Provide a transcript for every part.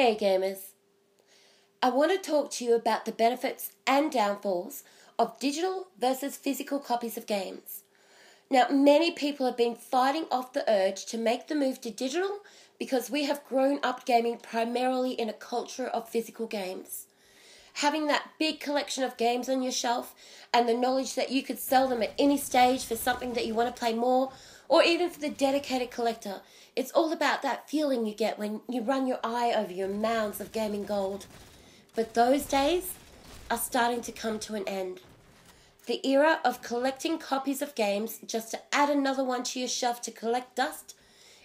Hey gamers, I want to talk to you about the benefits and downfalls of digital versus physical copies of games. Now, many people have been fighting off the urge to make the move to digital because we have grown up gaming primarily in a culture of physical games. Having that big collection of games on your shelf and the knowledge that you could sell them at any stage for something that you want to play more, or even for the dedicated collector, it's all about that feeling you get when you run your eye over your mounds of gaming gold. But those days are starting to come to an end. The era of collecting copies of games just to add another one to your shelf to collect dust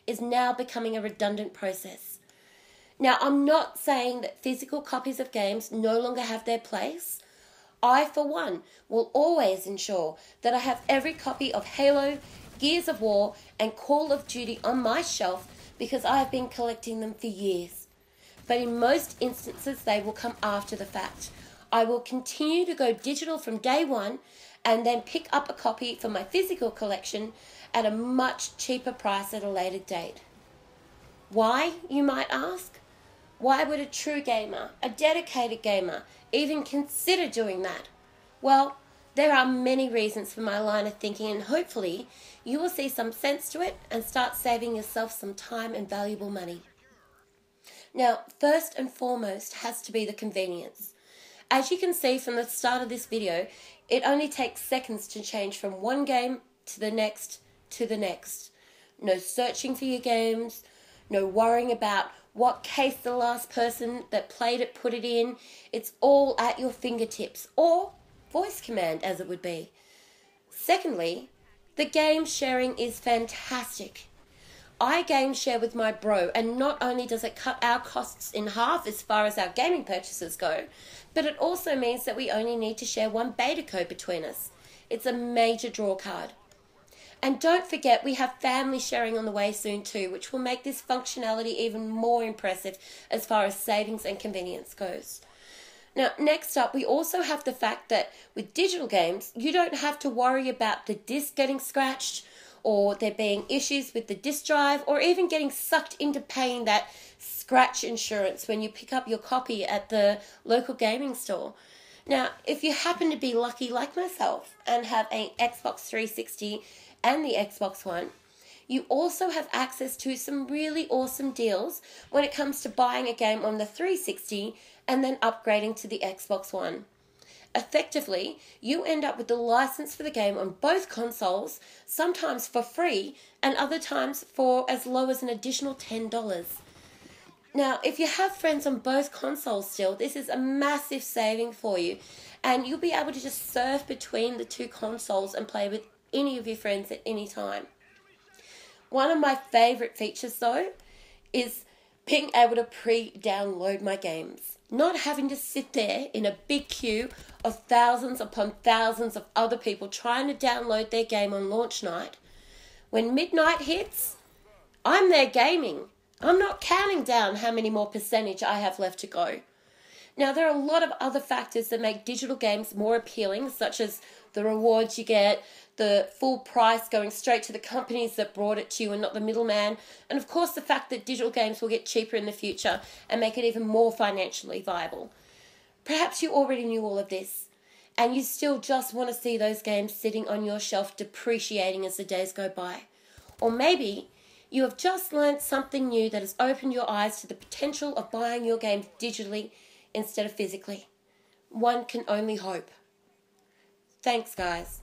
is now becoming a redundant process. Now, I'm not saying that physical copies of games no longer have their place. I, for one, will always ensure that I have every copy of Halo, Gears of War, and Call of Duty on my shelf because I have been collecting them for years. But in most instances, they will come after the fact. I will continue to go digital from day one and then pick up a copy for my physical collection at a much cheaper price at a later date. Why, you might ask? Why would a true gamer, a dedicated gamer, even consider doing that? Well, there are many reasons for my line of thinking, and hopefully you will see some sense to it and start saving yourself some time and valuable money. Now, first and foremost has to be the convenience. As you can see from the start of this video, it only takes seconds to change from one game to the next to the next. No searching for your games, no worrying about what case the last person that played it put it in. It's all at your fingertips, or voice command as it would be. Secondly, the game sharing is fantastic. I game share with my bro, and not only does it cut our costs in half as far as our gaming purchases go, but it also means that we only need to share one beta code between us. It's a major draw card. And don't forget, we have family sharing on the way soon too, which will make this functionality even more impressive as far as savings and convenience goes. Now, next up, we also have the fact that with digital games, you don't have to worry about the disc getting scratched, or there being issues with the disk drive, or even getting sucked into paying that scratch insurance when you pick up your copy at the local gaming store. Now, if you happen to be lucky like myself and have an Xbox 360 and the Xbox One, you also have access to some really awesome deals when it comes to buying a game on the 360 and then upgrading to the Xbox One. Effectively, you end up with the license for the game on both consoles, sometimes for free, and other times for as low as an additional $10. Now, if you have friends on both consoles still, this is a massive saving for you, and you'll be able to just surf between the two consoles and play with any of your friends at any time. One of my favourite features, though, is being able to pre-download my games. Not having to sit there in a big queue of thousands upon thousands of other people trying to download their game on launch night. When midnight hits, I'm there gaming. I'm not counting down how many more percentage I have left to go. Now, there are a lot of other factors that make digital games more appealing, such as the rewards you get, the full price going straight to the companies that brought it to you and not the middleman, and of course the fact that digital games will get cheaper in the future and make it even more financially viable. Perhaps you already knew all of this, and you still just want to see those games sitting on your shelf depreciating as the days go by. Or maybe you have just learned something new that has opened your eyes to the potential of buying your games digitally instead of physically. One can only hope. Thanks, guys.